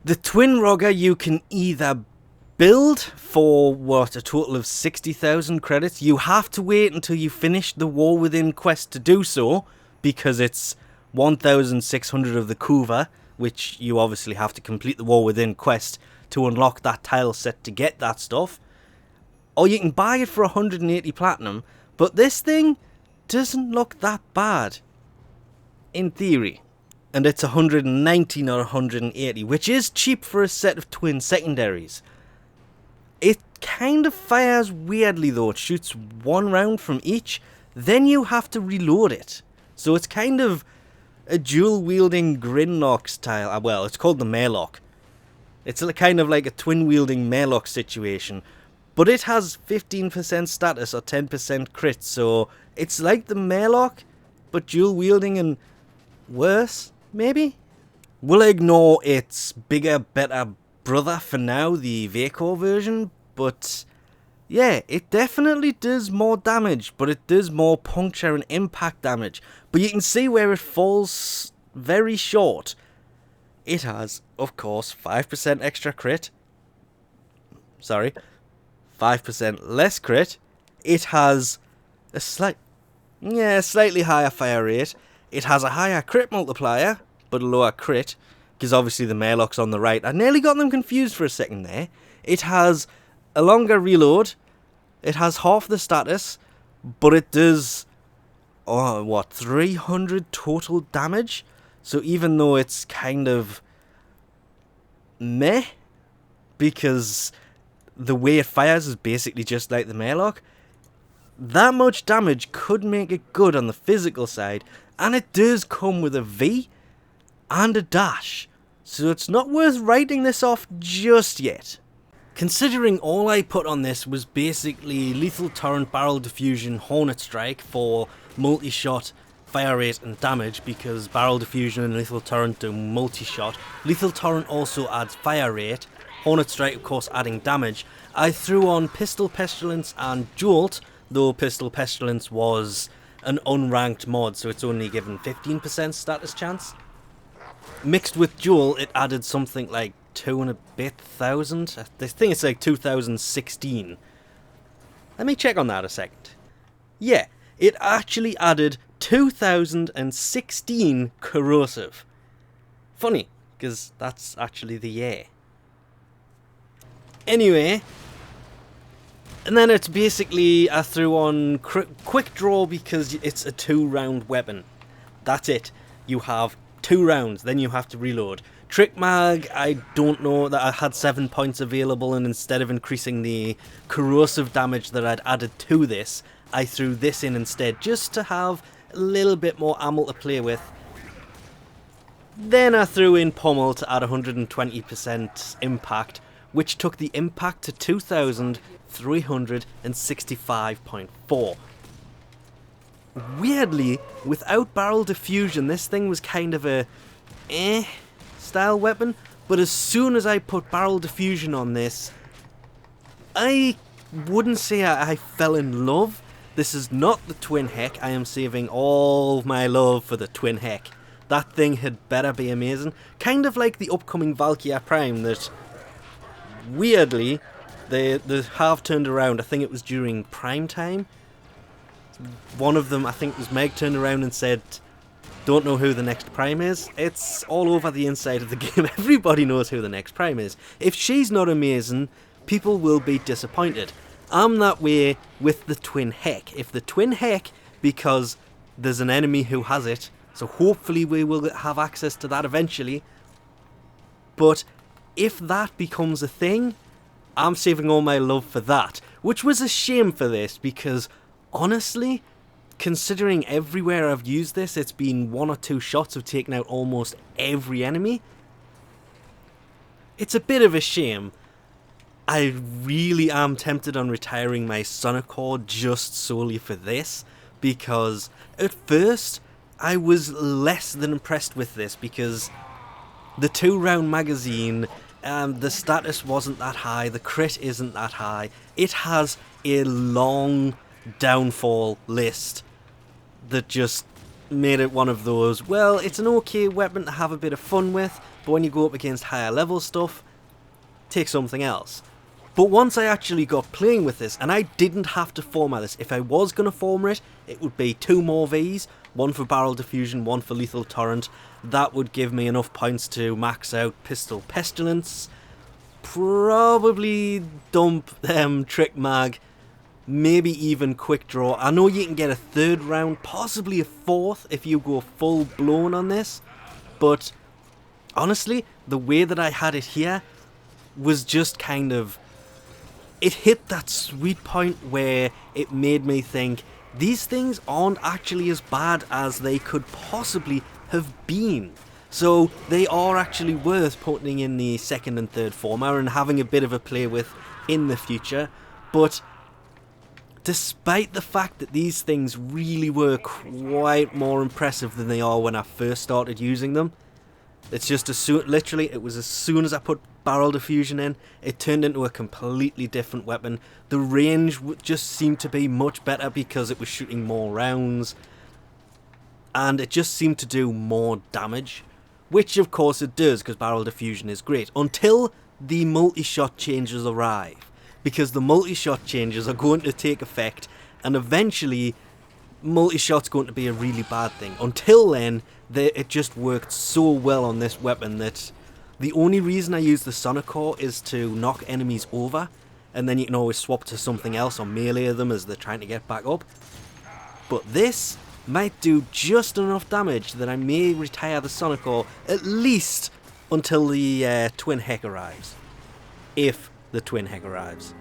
The twin Rogga you can either build for, what, a total of 60,000 credits. You have to wait until you finish the War Within quest to do so, because it's 1,600 of the Kuva, which you obviously have to complete the War Within quest to unlock that tile set to get that stuff. Or you can buy it for 180 platinum, but this thing doesn't look that bad, in theory. And it's 190, not 180, which is cheap for a set of twin secondaries. It kind of fires weirdly though. It shoots one round from each, then you have to reload it. So it's kind of a dual wielding Grinlock style. Well, it's called the Maylock. It's kind of like a twin wielding Maylock situation. But it has 15% status or 10% crit, so it's like the Maylock, but dual wielding and worse, maybe? We'll ignore its bigger, better brother for now, the Vaco version, but yeah, it definitely does more damage, but it does more puncture and impact damage. But you can see where it falls very short. It has, of course, 5% extra crit. Sorry, 5% less crit. It has a slightly higher fire rate. It has a higher crit multiplier, but a lower crit, because obviously the Maylock's on the right. I nearly got them confused for a second there. It has a longer reload. It has half the status, but it does, 300 total damage? So even though it's kind of meh, because the way it fires is basically just like the Maylock, that much damage could make it good on the physical side, and it does come with a V and a dash, so it's not worth writing this off just yet. Considering all I put on this was basically Lethal Torrent, Barrel Diffusion, Hornet Strike for multi-shot, fire rate and damage, because Barrel Diffusion and Lethal Torrent do multi-shot. Lethal Torrent also adds fire rate, Hornet Strike of course adding damage. I threw on Pistol Pestilence and Jolt, though Pistol Pestilence was an unranked mod, so it's only given 15% status chance. Mixed with Jolt, it added something like 2 and a bit thousand. I think it's like 2016. Let me check on that a second. Yeah, it actually added 2016 corrosive. Funny, because that's actually the year. Anyway, and then it's basically, I threw on quick draw because it's a 2-round weapon. That's it. You have 2 rounds, then you have to reload. Trick mag, I don't know, that I had 7 points available, and instead of increasing the corrosive damage that I'd added to this, I threw this in instead, just to have a little bit more ammo to play with. Then I threw in Pommel to add 120% impact, which took the impact to 2,365.4. Weirdly, without Barrel Diffusion, this thing was kind of a style weapon, but as soon as I put Barrel Diffusion on this, I wouldn't say I fell in love. This is not the Twin Heck. I am saving all my love for the Twin Heck. That thing had better be amazing. Kind of like the upcoming Valkyria Prime that, weirdly, they have turned around. I think it was during Prime time. One of them, I think it was Meg, turned around and said, "Don't know who the next Prime is." It's all over the inside of the game. Everybody knows who the next Prime is. If she's not amazing, people will be disappointed. I'm that way with the Twin Heck. If the Twin Heck, because there's an enemy who has it, so hopefully we will have access to that eventually, but if that becomes a thing, I'm saving all my love for that, which was a shame for this, because honestly, considering everywhere I've used this, it's been 1 or 2 shots have taken out almost every enemy. It's a bit of a shame. I really am tempted on retiring my Sonic just solely for this, because at first I was less than impressed with this, because the 2-round magazine, the status wasn't that high, the crit isn't that high. It has a long downfall list that just made it one of those, well, it's an okay weapon to have a bit of fun with, but when you go up against higher level stuff, take something else. But once I actually got playing with this, and I didn't have to format this, if I was going to format it, it would be 2 more Vs, one for barrel diffusion, one for lethal torrent. That would give me enough points to max out pistol pestilence, probably dump trick mag, maybe even quick draw. I know you can get a 3rd round, possibly a 4th if you go full blown on this, but honestly, the way that I had it here was just kind of, it hit that sweet point where it made me think these things aren't actually as bad as they could possibly have been. So they are actually worth putting in the 2nd and 3rd format and having a bit of a play with in the future. But despite the fact that these things really were quite more impressive than they are when I first started using them, it's just literally, it was as soon as I put barrel diffusion in, it turned into a completely different weapon. The range just seemed to be much better because it was shooting more rounds, and it just seemed to do more damage, which of course it does because barrel diffusion is great, until the multi-shot changes arrive, because the multi-shot changes are going to take effect, and eventually multi-shot's going to be a really bad thing. Until then, it just worked so well on this weapon that the only reason I use the sonic core is to knock enemies over, and then you can always swap to something else or melee them as they're trying to get back up. But this might do just enough damage that I may retire the sonic core at least until the twin heck arrives. If the twin heck arrives.